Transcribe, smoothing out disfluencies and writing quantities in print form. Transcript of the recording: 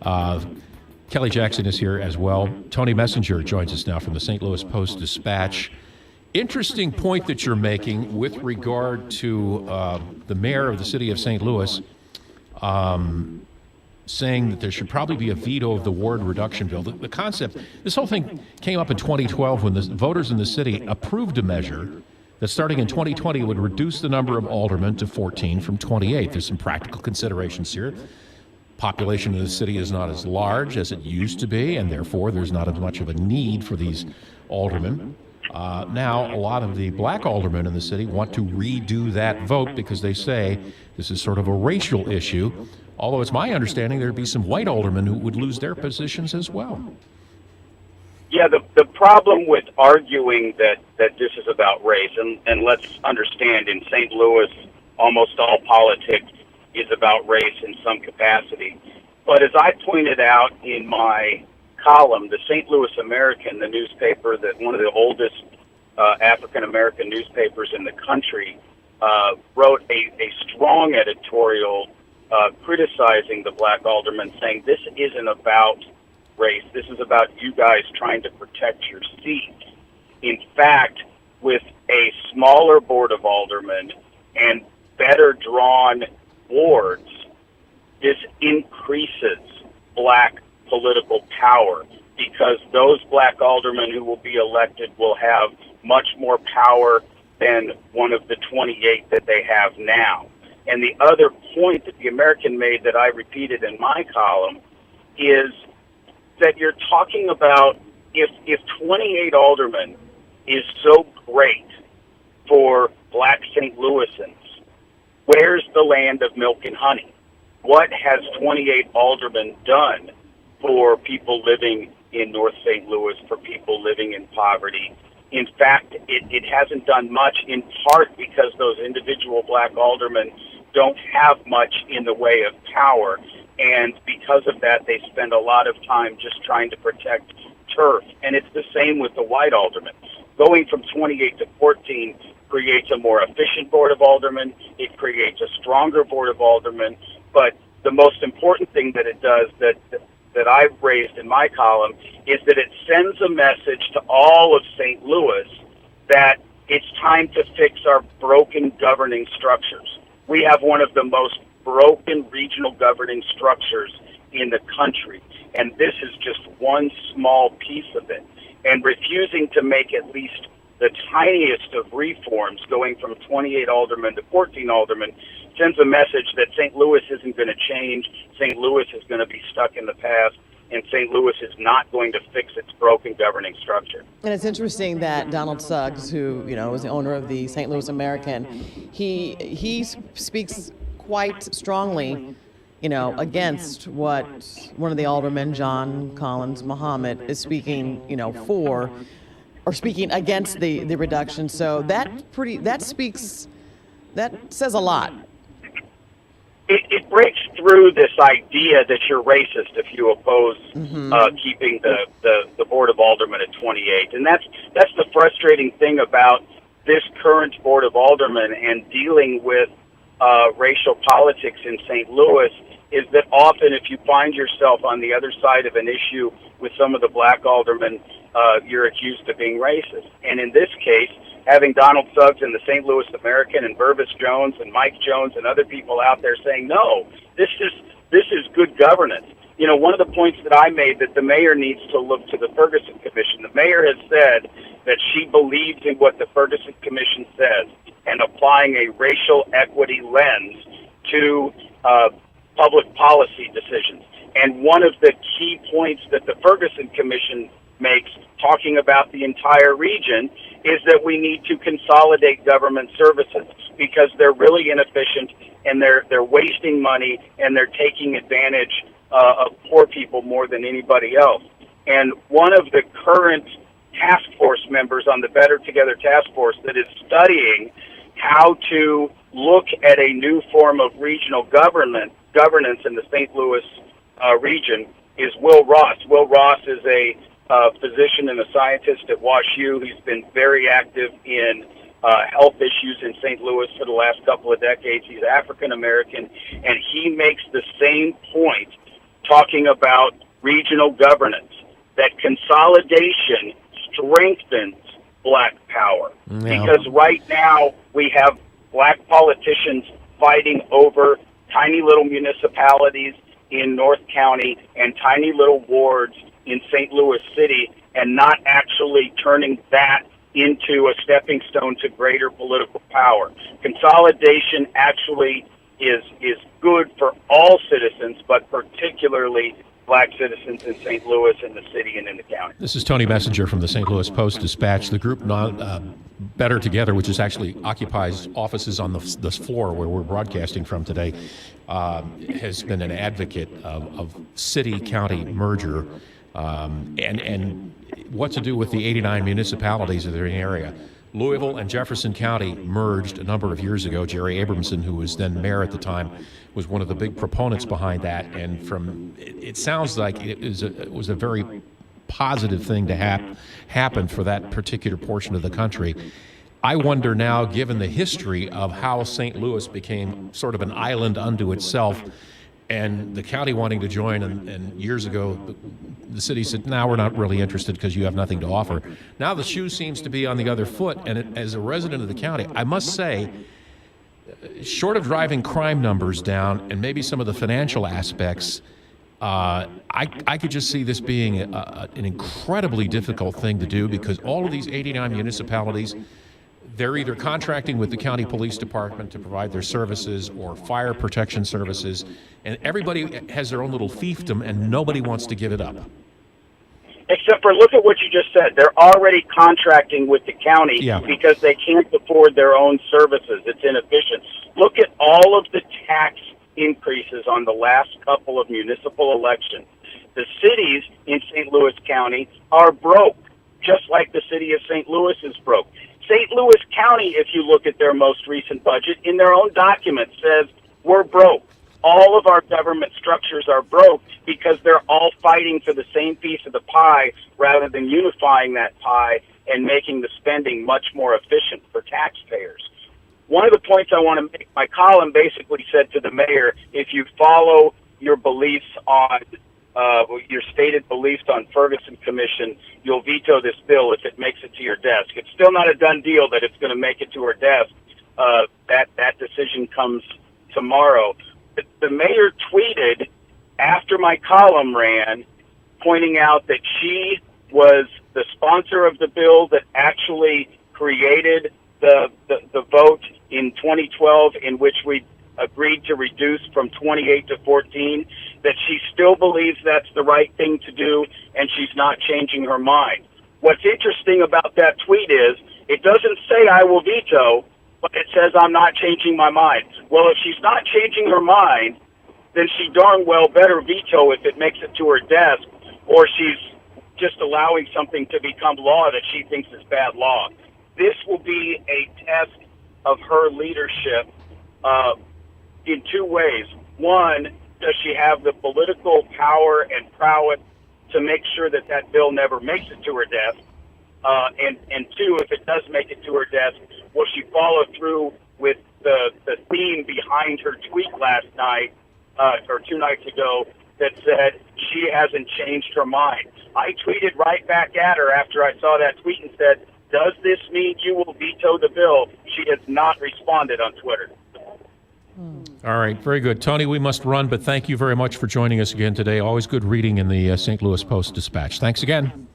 Kelly Jackson is here as well. Tony Messenger joins us now from the St. Louis Post-Dispatch. Interesting point that you're making with regard to the mayor of the city of St. Louis saying that there should probably be a veto of the ward reduction bill. The concept, this whole thing came up in 2012 when the voters in the city approved a measure that starting in 2020 would reduce the number of aldermen to 14 from 28. There's some practical considerations here. Population of the city is not as large as it used to be, and therefore there's not as much of a need for these aldermen. Now, a lot of the black aldermen in the city want to redo that vote because they say this is sort of a racial issue, although it's my understanding there'd be some white aldermen who would lose their positions as well. Yeah, the problem with arguing that this is about race, and let's understand, in St. Louis, almost all politics is about race in some capacity. But as I pointed out in my column, the St. Louis American, the newspaper, that one of the oldest African-American newspapers in the country, wrote a strong editorial criticizing the black aldermen, saying this isn't about race. This is about you guys trying to protect your seat. In fact, with a smaller Board of Aldermen and better drawn wards, this increases black political power because those black aldermen who will be elected will have much more power than one of the 28 that they have now. And the other point that the American made that I repeated in my column is that you're talking about if 28 aldermen is so great for black St. Louisans, where's the land of milk and honey? What has 28 aldermen done for people living in North St. Louis, for people living in poverty? In fact, it hasn't done much, in part because those individual black aldermen don't have much in the way of power. And because of that, they spend a lot of time just trying to protect turf. And it's the same with the white aldermen. Going from 28 to 14 creates a more efficient Board of Aldermen. It creates a stronger Board of Aldermen. But the most important thing that it does that I've raised in my column is that it sends a message to all of St. Louis that it's time to fix our broken governing structures. We have one of the most broken regional governing structures in the country, and this is just one small piece of it. And refusing to make at least the tiniest of reforms, going from 28 aldermen to 14 aldermen, sends a message that St. Louis isn't going to change, St. Louis is going to be stuck in the past, and St. Louis is not going to fix its broken governing structure. And it's interesting that Donald Suggs, who is the owner of the St. Louis American, he speaks quite strongly, against what one of the aldermen, John Collins Muhammad, is speaking, for, or speaking against the reduction. So that says a lot. It breaks through this idea that you're racist if you oppose keeping the Board of Aldermen at 28. And that's the frustrating thing about this current Board of Aldermen and dealing with racial politics in St. Louis, is that often if you find yourself on the other side of an issue with some of the black aldermen, you're accused of being racist. And in this case, having Donald Suggs in the St. Louis American and Burbis Jones and Mike Jones and other people out there saying, no, this is good governance. One of the points that I made, that the mayor needs to look to the Ferguson Commission. The mayor has said that she believes in what the Ferguson Commission says and applying a racial equity lens to public policy decisions. And one of the key points that the Ferguson Commission makes, talking about the entire region, is that we need to consolidate government services because they're really inefficient and they're wasting money and they're taking advantage of poor people more than anybody else. And one of the current task force members on the Better Together task force that is studying how to look at a new form of regional governance in the St. Louis region is Will Ross. Will Ross is a physician and a scientist at WashU. He's been very active in health issues in St. Louis for the last couple of decades. He's African American, and he makes the same point talking about regional governance, that consolidation strengthens black power. Yeah. Because right now we have black politicians fighting over tiny little municipalities in North County and tiny little wards in St. Louis City, and not actually turning that into a stepping stone to greater political power. Consolidation actually is good for all citizens, but particularly black citizens in St. Louis, in the city, and in the county. This is Tony Messenger from the St. Louis Post-Dispatch. The group Better Together, which is actually occupies offices on this floor where we're broadcasting from today, has been an advocate of city-county merger and what to do with the 89 municipalities that are in the area. Louisville and Jefferson County merged a number of years ago. Jerry Abramson, who was then mayor at the time, was one of the big proponents behind that. And it sounds like it was a very positive thing to happen for that particular portion of the country. I wonder now, given the history of how St. Louis became sort of an island unto itself, and the county wanting to join, and years ago, the city said, "No, we're not really interested because you have nothing to offer." Now the shoe seems to be on the other foot, and as a resident of the county, I must say, short of driving crime numbers down and maybe some of the financial aspects, I could just see this being an incredibly difficult thing to do, because all of these 89 municipalities, they're either contracting with the county police department to provide their services or fire protection services, and everybody has their own little fiefdom, and nobody wants to give it up. Except for, look at what you just said. They're already contracting with the county because they can't afford their own services. It's inefficient. Look at all of the tax increases on the last couple of municipal elections. The cities in St. Louis County are broke, just like the city of St. Louis is broke. St. Louis County, if you look at their most recent budget, in their own document says, we're broke. All of our government structures are broke because they're all fighting for the same piece of the pie rather than unifying that pie and making the spending much more efficient for taxpayers. One of the points I want to make, my column basically said to the mayor, if you follow your beliefs on your stated beliefs on Ferguson Commission, you'll veto this bill if it makes it to your desk. It's still not a done deal that it's going to make it to her desk. That decision comes tomorrow. The mayor tweeted after my column ran, pointing out that she was the sponsor of the bill that actually created the vote in 2012 in which we agreed to reduce from 28 to 14, that she still believes that's the right thing to do, and she's not changing her mind. What's interesting about that tweet is it doesn't say I will veto, but it says I'm not changing my mind. Well, if she's not changing her mind, then she darn well better veto if it makes it to her desk, or she's just allowing something to become law that she thinks is bad law. This will be a test of her leadership in two ways. One, does she have the political power and prowess to make sure that that bill never makes it to her desk? And two, if it does make it to her desk, will she follow through with the theme behind her tweet last night, or 2 nights ago, that said she hasn't changed her mind? I tweeted right back at her after I saw that tweet and said, does this mean you will veto the bill? She has not responded on Twitter. All right, very good. Tony, we must run, but thank you very much for joining us again today. Always good reading in the St. Louis Post-Dispatch. Thanks again.